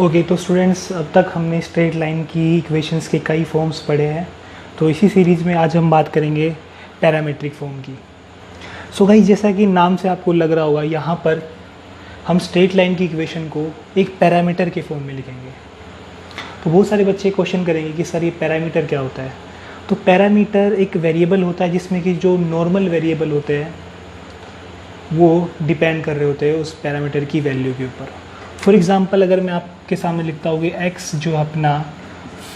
Okay तो students, अब तक हमने स्ट्रेट लाइन की इक्वेशंस के कई फॉर्म्स पढ़े हैं। तो इसी सीरीज़ में आज हम बात करेंगे पैरामीट्रिक फॉर्म की। सो गाइस, जैसा कि नाम से आपको लग रहा होगा, यहाँ पर हम स्ट्रेट लाइन की इक्वेशन को एक पैरामीटर के फॉर्म में लिखेंगे। तो बहुत सारे बच्चे क्वेश्चन करेंगे कि सर ये पैरामीटर क्या होता है। तो पैरामीटर एक वेरिएबल होता है जिसमें कि जो नॉर्मल वेरिएबल होते हैं वो डिपेंड कर रहे होते हैं उस पैरामीटर की वैल्यू के ऊपर। फॉर एग्ज़ाम्पल, अगर मैं आपके सामने लिखता हूँ कि x जो अपना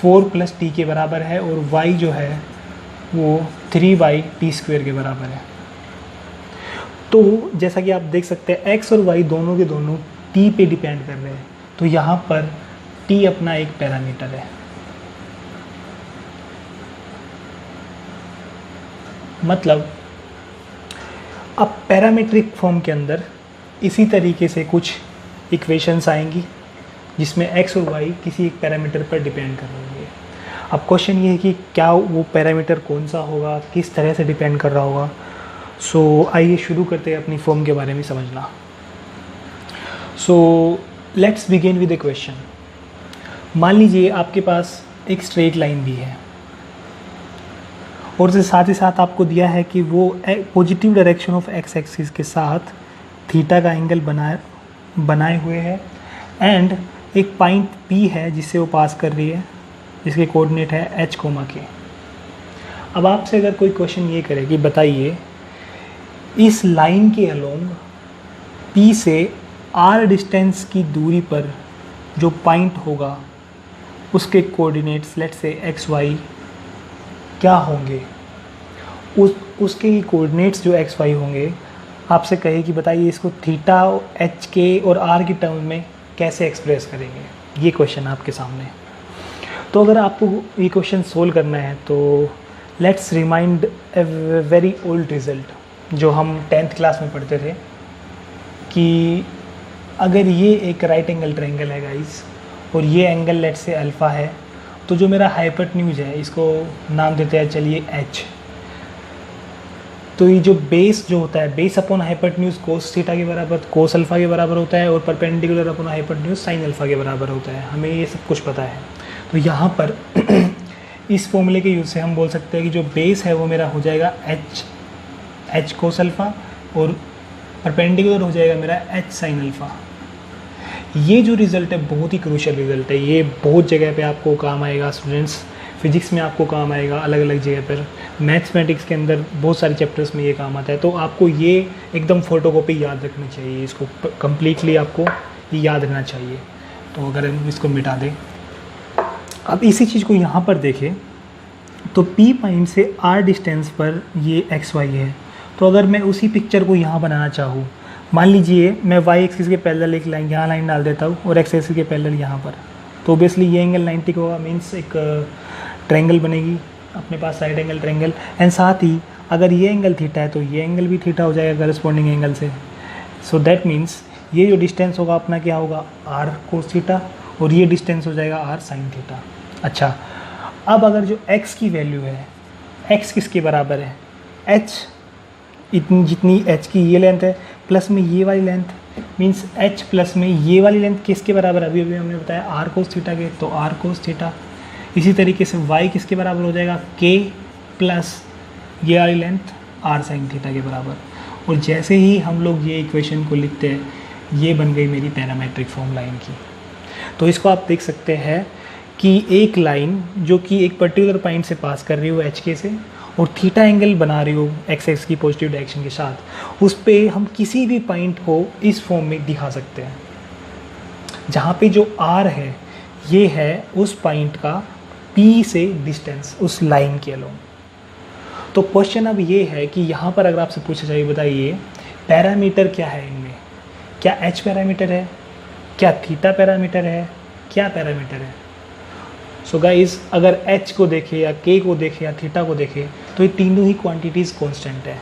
4 + t के बराबर है और y जो है वो 3/t² के बराबर है। तो जैसा कि आप देख सकते हैं x और y दोनों के दोनों t पे डिपेंड कर रहे हैं। तो यहाँ पर t अपना एक पैरामीटर है। मतलब अब पैरामीट्रिक फॉर्म के अंदर इसी तरीके से कुछ इक्वेशंस आएंगी जिसमें x और y किसी एक पैरामीटर पर डिपेंड कर रहे होंगे। अब क्वेश्चन ये है कि क्या वो पैरामीटर कौन सा होगा, किस तरह से डिपेंड कर रहा होगा। सो आइए शुरू करते हैं अपनी फॉर्म के बारे में समझना। So let's begin with A question. मान लीजिए आपके पास एक स्ट्रेट लाइन भी है और उसके साथ ही साथ आपको दिया है कि वो positive direction of x axis के साथ थीटा का एंगल बनाए हुए है एंड एक पॉइंट P है जिससे वो पास कर रही है, जिसके कोऑर्डिनेट है h, k। अब आपसे अगर कोई क्वेश्चन ये करे कि बताइए इस लाइन के अलोंग P से r डिस्टेंस की दूरी पर जो पॉइंट होगा उसके coordinates let's say x y क्या होंगे, उसके कोऑर्डिनेट्स जो x y होंगे, आपसे कहे कि बताइए इसको थीटा, h के और r की टर्म में कैसे एक्सप्रेस करेंगे। ये क्वेश्चन आपके सामने। तो अगर आपको ये क्वेश्चन सोल्व करना है तो let's remind a very old result जो हम 10th क्लास में पढ़ते थे कि अगर ये एक राइट एंगल ट्रायंगल है गाइस और ये एंगल लेट्स से अल्फ़ा है, तो जो मेरा हाइपोटेन्यूज है इसको नाम देते हैं चलिए h। तो ये जो बेस जो होता है, base upon hypotenuse cos theta के बराबर, कोस अल्फ़ा के बराबर होता है और perpendicular upon hypotenuse sine alpha के बराबर होता है। हमें ये सब कुछ पता है। तो यहाँ पर इस फॉर्मूले के यूज़ से हम बोल सकते हैं कि जो बेस है वो मेरा हो जाएगा h कोस अल्फ़ा और परपेंडिकुलर हो जाएगा मेरा h साइन अल्फ़ा। ये जो रिज़ल्ट है बहुत ही क्रूशियल रिज़ल्ट है। ये बहुत जगह पे आपको काम आएगा स्टूडेंट्स। फिजिक्स में आपको काम आएगा, अलग अलग जगह पर, मैथमेटिक्स के अंदर बहुत सारे चैप्टर्स में ये काम आता है। तो आपको ये एकदम फ़ोटोकॉपी याद रखनी चाहिए, इसको कम्प्लीटली आपको याद रखना चाहिए। तो अगर हम इसको मिटा दें, अब इसी चीज़ को यहाँ पर देखें तो P पॉइंट से R डिस्टेंस पर ये x y है। तो अगर मैं उसी पिक्चर को यहाँ बनाना चाहूँ, मान लीजिए मैं y एक्सिस के पैरेलल एक लाइन यहाँ लाइन डाल देता हूँ और x एक्सिस के पैरेलल यहाँ पर, तो ओबियसली ये एंगल 90 होगा, मीन्स एक ट्रायंगल बनेगी अपने पास, साइड एंगल ट्रायंगल। एंड साथ ही अगर ये एंगल थीटा है तो ये एंगल भी थीटा हो जाएगा करस्पॉन्डिंग एंगल से। सो दैट मीन्स ये जो डिस्टेंस होगा अपना क्या होगा, r कोस थीटा, और ये डिस्टेंस हो जाएगा r साइन थीटा। अच्छा, अब अगर जो x की वैल्यू है, x किसके बराबर है, h इतनी जितनी h की ये लेंथ है प्लस में ये वाली लेंथ, मीन्स h प्लस में ये वाली लेंथ किसके बराबर है, अभी अभी हमने बताया r कोस थीटा के, तो r कोस थीटा। इसी तरीके से y किसके बराबर हो जाएगा, k प्लस ये वाली लेंथ r साइन थीटा के बराबर। और जैसे ही हम लोग ये इक्वेशन को लिखते हैं, ये बन गई मेरी पैरामीट्रिक फॉर्म लाइन की। तो इसको आप देख सकते हैं कि एक लाइन जो कि एक पर्टिकुलर पॉइंट से पास कर रही हो h k से और थीटा एंगल बना रही हो x एक्सिस की पॉजिटिव डायरेक्शन के साथ, उस पे हम किसी भी पॉइंट को इस फॉर्म में दिखा सकते हैं, जहाँ पे जो r है ये है उस पॉइंट का P से डिस्टेंस उस लाइन के अलोंग। तो क्वेश्चन अब ये है कि यहाँ पर अगर आपसे पूछा जाए बताइए पैरामीटर क्या है इनमें, क्या h पैरामीटर है, क्या थीटा पैरामीटर है, क्या पैरामीटर है। सो गाइस, अगर h को देखें या k को देखें या थीटा को देखें तो ये तीनों ही क्वांटिटीज़ कांस्टेंट है।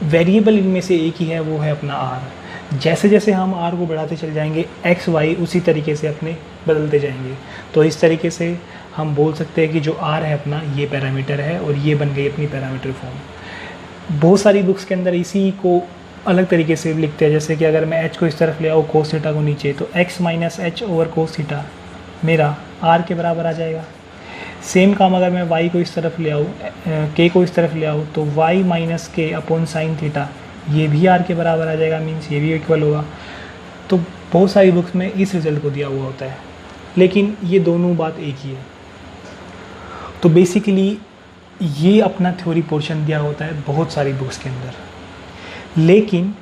वेरिएबल इनमें से एक ही है, वो है अपना r। जैसे जैसे हम r को बढ़ाते चले जाएंगे x y उसी तरीके से अपने बदलते जाएंगे। तो इस तरीके से हम बोल सकते हैं कि जो r है अपना ये पैरामीटर है और ये बन गई अपनी पैरामीटर फॉर्म। बहुत सारी बुक्स के अंदर इसी को अलग तरीके से लिखते हैं, जैसे कि अगर मैं h को इस तरफ ले आऊँ कोस थीटा को नीचे, तो x minus H over cos theta मेरा r के बराबर आ जाएगा। सेम काम अगर मैं y को इस तरफ ले आऊँ, k को इस तरफ ले आऊँ, तो y माइनस के अपॉन साइन थीटा ये भी r के बराबर आ जाएगा, मीन्स ये भी इक्वल होगा। तो बहुत सारी बुक्स में इस रिज़ल्ट को दिया हुआ होता है, लेकिन ये दोनों बात एक ही है। तो बेसिकली ये अपना थ्योरी पोर्शन दिया होता है बहुत सारी बुक्स के अंदर, लेकिन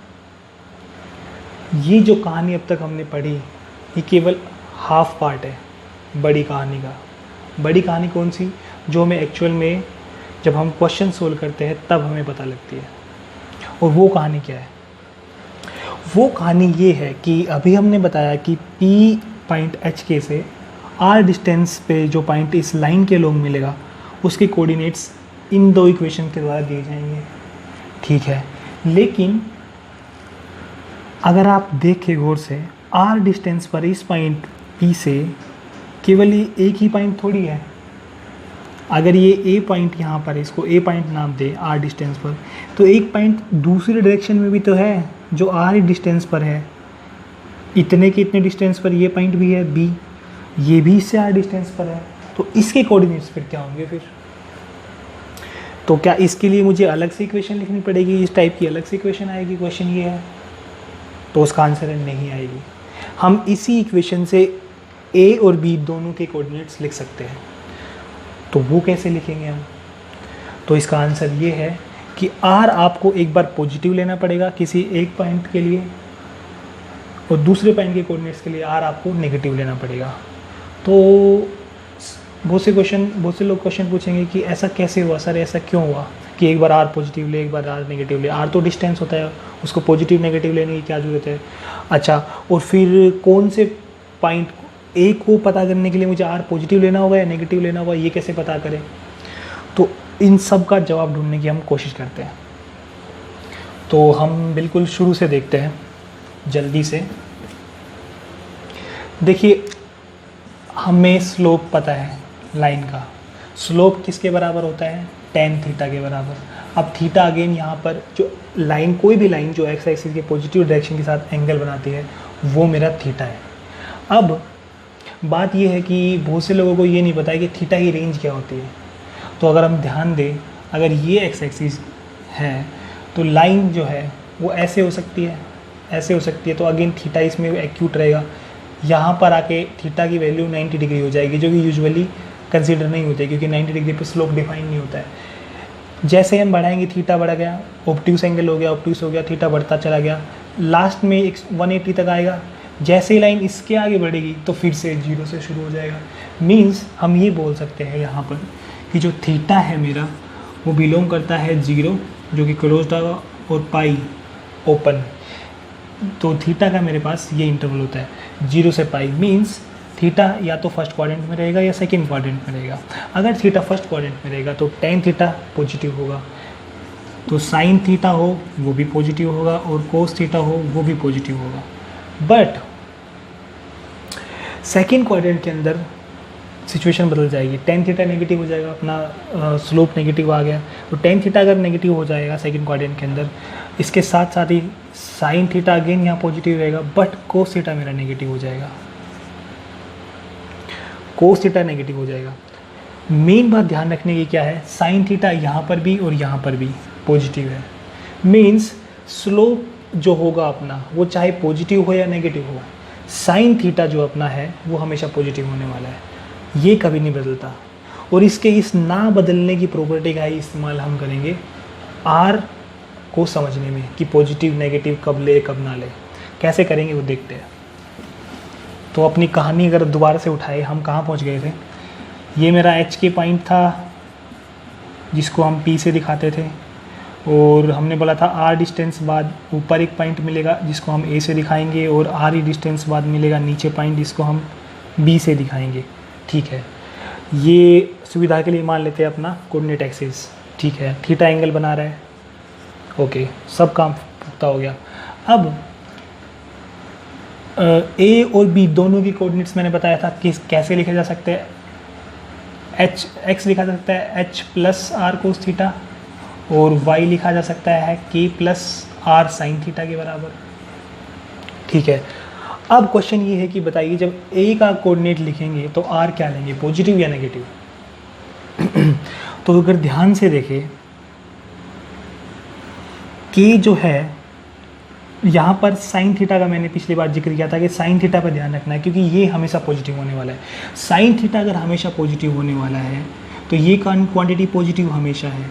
ये जो कहानी अब तक हमने पढ़ी ये केवल हाफ पार्ट है बड़ी कहानी का। बड़ी कहानी कौन सी? जो हमें एक्चुअल में जब हम क्वेश्चन सोल्व करते हैं तब हमें पता लगती है। और वो कहानी क्या है? वो कहानी ये है कि अभी हमने बताया कि P पॉइंट HK से R डिस्टेंस पे जो पॉइंट इस लाइन के लोग मिलेगा उसके कोऑर्डिनेट्स इन दो इक्वेशन के द्वारा दिए जाएंगे, ठीक है। लेकिन अगर आप देखें गौर से, R डिस्टेंस पर इस पॉइंट P से केवल ये एक ही पॉइंट थोड़ी है। अगर ये A पॉइंट यहाँ पर, इसको A पॉइंट नाम दे R डिस्टेंस पर, तो एक पॉइंट दूसरे डायरेक्शन में भी तो है जो R डिस्टेंस पर है। इतने के इतने डिस्टेंस पर ये पॉइंट भी है B, ये भी इससे R डिस्टेंस पर है। तो इसके कोऑर्डिनेट्स फिर क्या होंगे फिर? तो क्या इसके लिए मुझे अलग से इक्वेशन लिखनी पड़ेगी? इस टाइप की अलग से इक्वेशन आएगी? क्वेश्चन ये है। तो उसका आंसर है नहीं आएगी। हम इसी इक्वेशन से A और B दोनों के कोऑर्डिनेट्स लिख सकते हैं। तो वो कैसे लिखेंगे हम? तो इसका आंसर ये है कि R आपको एक बार पॉजिटिव लेना पड़ेगा किसी एक पॉइंट के लिए, और दूसरे पॉइंट के कोऑर्डिनेट्स के लिए R आपको नेगेटिव लेना पड़ेगा। तो बहुत से लोग क्वेश्चन पूछेंगे कि ऐसा कैसे हुआ सर, ऐसा क्यों हुआ कि एक बार R पॉजिटिव ले एक बार R नेगेटिव ले? R तो डिस्टेंस होता है, उसको पॉजिटिव नेगेटिव लेने की क्या ज़रूरत है? अच्छा, और फिर कौन से पॉइंट A को पता करने के लिए मुझे R पॉजिटिव लेना होगा या नेगेटिव लेना होगा, ये कैसे पता करें? तो इन सब का जवाब ढूंढने की हम कोशिश करते हैं। तो हम बिल्कुल शुरू से देखते हैं जल्दी से। देखिए, हमें स्लोप पता है लाइन का। स्लोप किसके बराबर होता है? tan थीटा के बराबर। अब थीटा अगेन यहाँ पर जो लाइन, कोई भी लाइन जो एक्स एक्सिस के पॉजिटिव डायरेक्शन के साथ एंगल बनाती है वो मेरा थीटा है। अब बात ये है कि बहुत से लोगों को ये नहीं पता है कि थीटा की रेंज क्या होती है। तो अगर हम ध्यान दें, अगर ये एक्स एक्सिस है तो लाइन जो है वो ऐसे हो सकती है, ऐसे हो सकती है। तो अगेन थीटा इसमें एक्यूट रहेगा। यहाँ पर आके थीटा की वैल्यू 90 डिग्री हो जाएगी, जो कि यूजुअली कंसीडर नहीं होती है क्योंकि 90 डिग्री पर स्लोप डिफाइन नहीं होता है। जैसे हम बढ़ाएंगे थीटा बढ़ गया, ऑब्ट्यूस एंगल हो गया, ऑब्ट्यूस हो गया, थीटा बढ़ता चला गया, लास्ट में 180 तक आएगा। जैसे ही लाइन इसके आगे बढ़ेगी तो फिर से 0 से शुरू हो जाएगा। मीन्स हम ये बोल सकते हैं यहाँ पर कि जो थीटा है मेरा वो बिलोंग करता है 0 जो कि क्लोज्ड होगा और पाई ओपन। तो थीटा का मेरे पास ये इंटरवल होता है 0 से पाई। मीन्स थीटा या तो फर्स्ट क्वाड्रेंट में रहेगा या सेकंड क्वाड्रेंट में रहेगा। अगर थीटा फर्स्ट क्वाड्रेंट में रहेगा तो tan थीटा पॉजिटिव होगा, तो साइन थीटा हो वो भी पॉजिटिव होगा, और कोस थीटा हो वो भी पॉजिटिव होगा। बट सेकंड क्वाड्रेंट के अंदर सिचुएशन बदल जाएगी। tan थीटा नेगेटिव हो जाएगा, अपना स्लोप नेगेटिव आ गया। तो tan थीटा अगर नेगेटिव हो जाएगा सेकंड क्वाड्रेंट के अंदर, इसके साथ साथ ही साइन थीटा अगेन यहाँ पॉजिटिव रहेगा, बट कोस थीटा मेरा नेगेटिव हो जाएगा। कोस थीटा नेगेटिव हो जाएगा। मेन बात ध्यान रखने की क्या है, साइन थीटा यहाँ पर भी और यहाँ पर भी पॉजिटिव है। मीन्स स्लोप जो होगा अपना वो चाहे पॉजिटिव हो या नेगेटिव हो, साइन थीटा जो अपना है वो हमेशा पॉजिटिव होने वाला है, ये कभी नहीं बदलता। और इसके इस ना बदलने की प्रॉपर्टी का ही इस्तेमाल हम करेंगे R को समझने में कि पॉजिटिव नेगेटिव कब ले कब ना ले। कैसे करेंगे वो देखते हैं। तो अपनी कहानी अगर दोबारा से उठाए, हम कहाँ पहुँच गए थे? ये मेरा H के पॉइंट था जिसको हम P से दिखाते थे, और हमने बोला था R डिस्टेंस बाद ऊपर एक पॉइंट मिलेगा जिसको हम A से दिखाएंगे, और R ही डिस्टेंस बाद मिलेगा नीचे पॉइंट जिसको हम B से दिखाएंगे। ठीक है, ये सुविधा के लिए मान लेते हैं अपना कोऑर्डिनेट एक्सिस। ठीक है, थीटा एंगल बना रहा है। ओके, सब काम पुख्ता हो गया। अब A और B दोनों की कोऑर्डिनेट्स मैंने बताया था कि कैसे लिखे जा सकते हैं। x लिखा जा सकता है h plus r cos theta, और y लिखा जा सकता है k plus r sine theta के बराबर। ठीक है, अब क्वेश्चन ये है कि बताइए जब ए का कोऑर्डिनेट लिखेंगे तो आर क्या लेंगे, पॉजिटिव या नेगेटिव। तो अगर ध्यान से देखें के जो है यहाँ पर साइन थीटा का मैंने पिछली बार जिक्र किया था कि साइन थीटा पर ध्यान रखना है, क्योंकि ये हमेशा पॉजिटिव होने वाला है। साइन थीटा अगर हमेशा पॉजिटिव होने वाला है तो ये क्वांटिटी पॉजिटिव हमेशा है।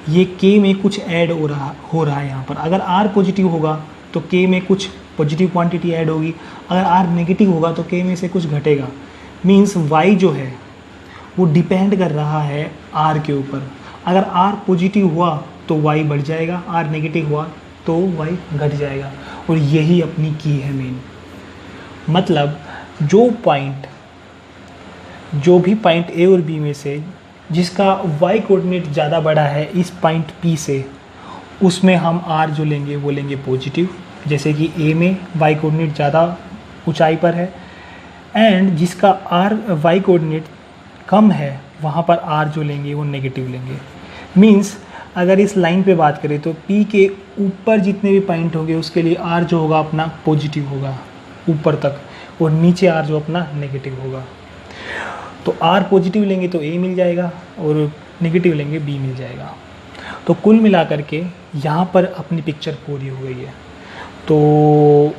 ये के में कुछ ऐड हो रहा है यहाँ पर। अगर आर पॉजिटिव होगा तो के में कुछ पॉजिटिव क्वांटिटी ऐड होगी, अगर आर नेगेटिव होगा तो के में से कुछ घटेगा। मीन्स वाई जो है वो डिपेंड कर रहा है आर के ऊपर। अगर आर पॉजिटिव हुआ तो वाई बढ़ जाएगा, आर नेगेटिव हुआ तो वाई घट जाएगा। और यही अपनी की है मेन। मतलब जो भी पॉइंट ए और बी में से जिसका वाई कोऑर्डिनेट ज़्यादा बड़ा है इस पॉइंट पी से, उसमें हम आर जो लेंगे वो लेंगे पॉजिटिव। जैसे कि ए में वाई कोऑर्डिनेट ज़्यादा ऊंचाई पर है, एंड जिसका आर वाई कोऑर्डिनेट कम है वहाँ पर आर जो लेंगे वो नेगेटिव लेंगे। मीन्स अगर इस लाइन पे बात करें तो पी के ऊपर जितने भी पॉइंट होंगे उसके लिए आर जो होगा अपना पॉजिटिव होगा ऊपर तक, और नीचे आर जो अपना नेगेटिव होगा। तो आर पॉजिटिव लेंगे तो ए मिल जाएगा और नेगेटिव लेंगे बी मिल जाएगा। तो कुल मिलाकर के यहाँ पर अपनी पिक्चर पूरी हो गई है। तो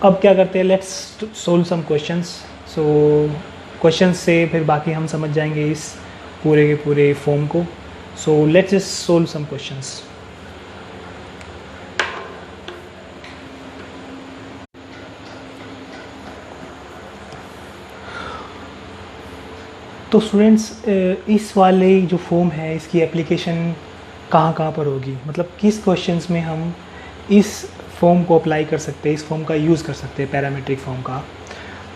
अब क्या करते हैं, let's solve some questions. So questions से फिर बाकी हम समझ जाएंगे इस पूरे के पूरे फॉर्म को। So let's just solve some questions. तो स्टूडेंट्स, इस वाले जो फॉर्म है इसकी एप्लीकेशन कहाँ पर होगी, मतलब किस क्वेश्चंस में हम इस फॉर्म को अप्लाई कर सकते हैं, इस फॉर्म का यूज़ कर सकते हैं, पैरामीट्रिक फॉर्म का।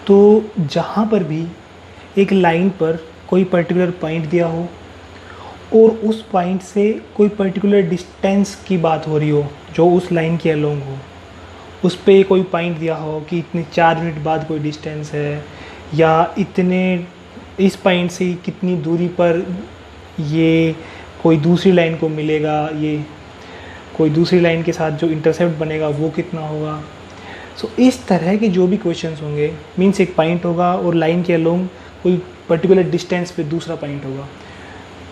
तो जहाँ पर भी एक लाइन पर कोई पर्टिकुलर पॉइंट दिया हो और उस पॉइंट से कोई पर्टिकुलर डिस्टेंस की बात हो रही हो जो उस लाइन के अलोंग हो, उस पे कोई पॉइंट दिया हो कि इतने 4 यूनिट बाद कोई डिस्टेंस है, या इतने इस पॉइंट से कितनी दूरी पर ये कोई दूसरी लाइन को मिलेगा, ये कोई दूसरी लाइन के साथ जो इंटरसेप्ट बनेगा वो कितना होगा। सो इस तरह के जो भी क्वेश्चंस होंगे, मीन्स एक पॉइंट होगा और लाइन के अलोंग कोई पर्टिकुलर डिस्टेंस पे दूसरा पॉइंट होगा,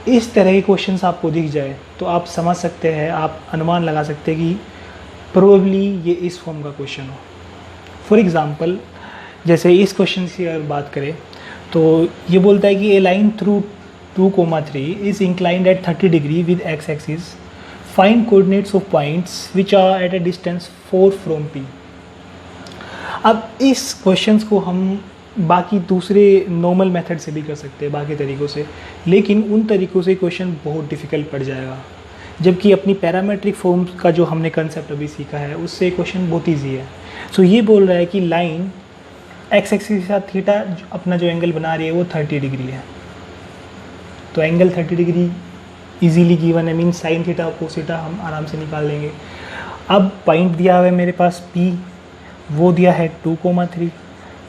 इस तरह के क्वेश्चंस आपको दिख जाए तो आप समझ सकते हैं, आप अनुमान लगा सकते हैं कि प्रोबेबली ये इस फॉर्म का क्वेश्चन हो। फॉर एग्ज़ाम्पल, जैसे इस क्वेश्चन की अगर बात करें तो ये बोलता है कि a line through 2,3 is inclined at 30 degree with X axis, find coordinates of points which are at a distance 4 from P. अब इस क्वेश्चंस को हम बाकी दूसरे नॉर्मल मेथड से भी कर सकते हैं, बाकी तरीक़ों से, लेकिन उन तरीक़ों से क्वेश्चन बहुत डिफ़िकल्ट पड़ जाएगा। जबकि अपनी पैरामेट्रिक फॉर्म का जो हमने कंसेप्ट अभी सीखा है उससे क्वेश्चन बहुत ईजी है। सो ये बोल रहा है कि लाइन एक्स एक्सिस के साथ थीटा अपना जो एंगल बना रही है वो 30 डिग्री है। तो एंगल 30 डिग्री इजीली गिवन है, mean sine theta cos theta हम आराम से निकाल लेंगे। अब पॉइंट दिया हुआ है मेरे पास P, वो दिया है 2,3।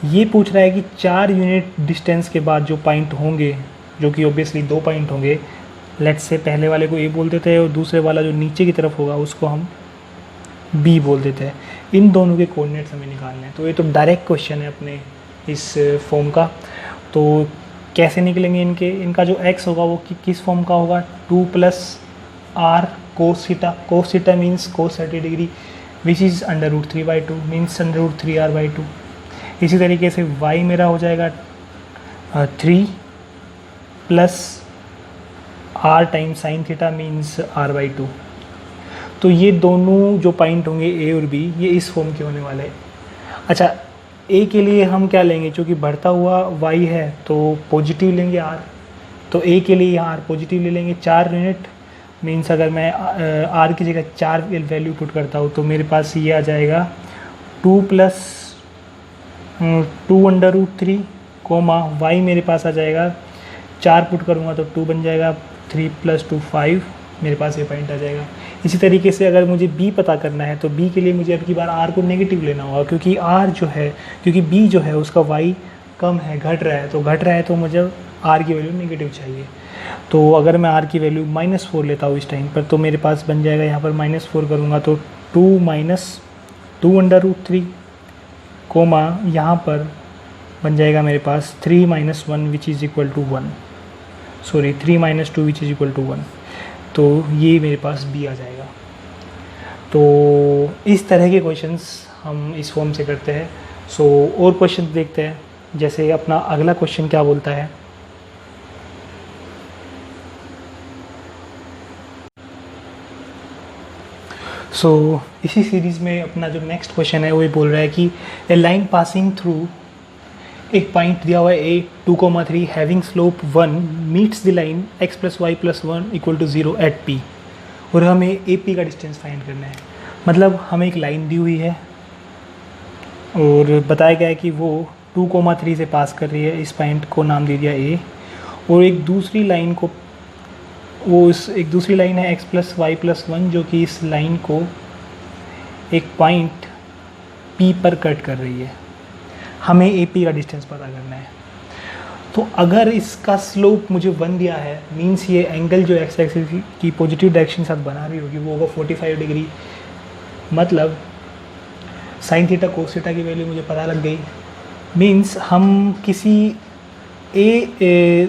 ये पूछ रहा है कि 4 यूनिट डिस्टेंस के बाद जो पॉइंट होंगे, जो कि ऑब्वियसली 2 पॉइंट होंगे, लेट्स से पहले वाले को A बोल देते हैं और दूसरे वाला जो नीचे की तरफ होगा उसको हम B बोल देते हैं। इन दोनों के कोऑर्डिनेट्स हमें निकालने हैं। तो ये तो डायरेक्ट क्वेश्चन है अपने इस फॉर्म का। तो कैसे निकलेंगे इनका जो x होगा वो किस फॉर्म का होगा, 2 + r cos theta. cos theta means cos 30 degree which is √3/2 means √3r/2। इसी तरीके से y मेरा हो जाएगा 3 + r time sine theta means r/2। तो ये दोनों जो पॉइंट होंगे A और B ये इस फॉर्म के होने वाले हैं। अच्छा, A के लिए हम क्या लेंगे, क्योंकि बढ़ता हुआ y है तो पॉजिटिव लेंगे r। तो A के लिए यहाँ r पॉजिटिव ले लेंगे। 4 यूनिट मीन्स अगर मैं r की जगह 4 वैल्यू पुट करता हूँ तो मेरे पास ये आ जाएगा 2 + 2√3, y मेरे पास आ जाएगा 4 पुट करूँगा तो 2 बन जाएगा, 3 + 2 5, मेरे पास ये पॉइंट आ जाएगा। इसी तरीके से अगर मुझे B पता करना है तो B के लिए मुझे अब की बार R को नेगेटिव लेना होगा, क्योंकि B जो है उसका Y कम है, घट रहा है, तो मुझे आर की वैल्यू नेगेटिव चाहिए। तो अगर मैं आर की वैल्यू -4 लेता हूँ इस टाइम पर, तो मेरे पास बन जाएगा यहाँ पर -4 करूँगा तो 2 - 2√3 कोमा यहाँ पर बन जाएगा मेरे पास 3 - 1 which is equal to 1, sorry 3 - 2 which is equal to 1। तो ये मेरे पास बी आ जाएगा। तो इस तरह के क्वेश्चंस हम इस फॉर्म से करते हैं। सो और क्वेश्चन देखते हैं, जैसे अपना अगला क्वेश्चन क्या बोलता है। सो इसी सीरीज़ में अपना जो नेक्स्ट क्वेश्चन है वो ये बोल रहा है कि ए लाइन पासिंग थ्रू एक पॉइंट दिया हुआ है a 2,3 having slope 1 meets the line x + y + 1 = 0 at p, और हमें ए पी का डिस्टेंस फाइंड करना है। मतलब हमें एक लाइन दी हुई है और बताया गया है कि वो 2,3 से पास कर रही है, इस पॉइंट को नाम दे दिया a, और एक दूसरी लाइन को एक दूसरी लाइन है x + y + 1 जो कि इस लाइन को एक पॉइंट p पर कट कर रही है। हमें ए पी का डिस्टेंस पता करना है। तो अगर इसका स्लोप मुझे 1 दिया है, मीन्स ये एंगल जो एक्स एक्सिस की पॉजिटिव डायरेक्शन के साथ बना रही होगी वो होगा 45 डिग्री। मतलब साइन थीटा कोस थीटा की वैल्यू मुझे पता लग गई। मीन्स हम किसी ए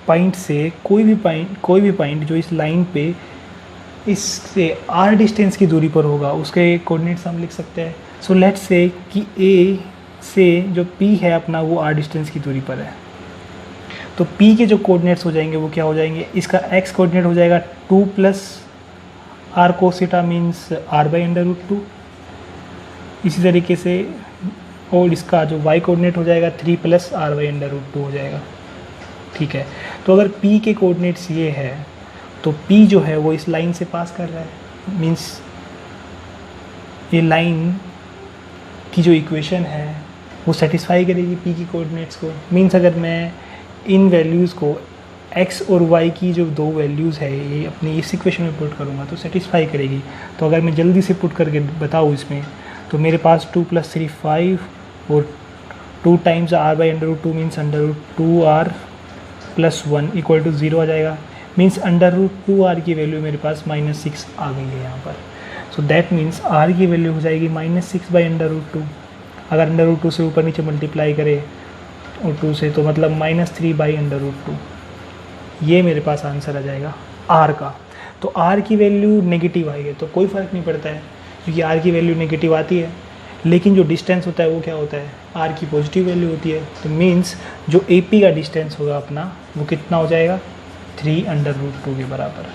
पॉइंट से कोई भी पॉइंट जो इस लाइन पे इससे आर डिस्टेंस की दूरी पर होगा उसके कोऑर्डिनेट्स हम लिख सकते हैं। सो लेट्स से कि ए से जो P है अपना वो आर डिस्टेंस की दूरी पर है। तो P के जो कोऑर्डिनेट्स हो जाएंगे वो क्या हो जाएंगे, इसका x कोऑर्डिनेट हो जाएगा 2 + r cos theta means r/√2। इसी तरीके से और इसका जो y कोऑर्डिनेट हो जाएगा 3 + r/√2 हो जाएगा। ठीक है, तो अगर P के कोऑर्डिनेट्स ये है तो P जो है वो इस लाइन से पास कर रहा है, मीन्स ये लाइन की जो इक्वेशन है वो सेटिस्फाई करेगी P की कोऑर्डिनेट्स को। मीन्स अगर मैं इन वैल्यूज़ को x और y की जो दो वैल्यूज़ है ये अपनी इस इक्वेशन में पुट करूँगा तो सेटिस्फाई करेगी। तो अगर मैं जल्दी से पुट करके बताऊँ इसमें, तो मेरे पास 2 + 3 5 और 2 टाइम्स r/√2 मीन्स √2r + 1 = 0 आ जाएगा। मीन्स √2r की वैल्यू मेरे पास -6 आ गई है यहाँ पर। सो दैट मीन्स r की वैल्यू हो जाएगी -6/√2। अगर √2 से ऊपर नीचे मल्टीप्लाई करें और 2 से, तो मतलब -3/√2। ये मेरे पास आंसर आ जाएगा r का। तो r की वैल्यू नेगेटिव आई है तो कोई फ़र्क नहीं पड़ता है, क्योंकि r की वैल्यू नेगेटिव आती है, लेकिन जो डिस्टेंस होता है वो क्या होता है, r की पॉजिटिव वैल्यू होती है। तो मीन्स जो AP का डिस्टेंस होगा अपना वो कितना हो जाएगा, 3/√2 के बराबर।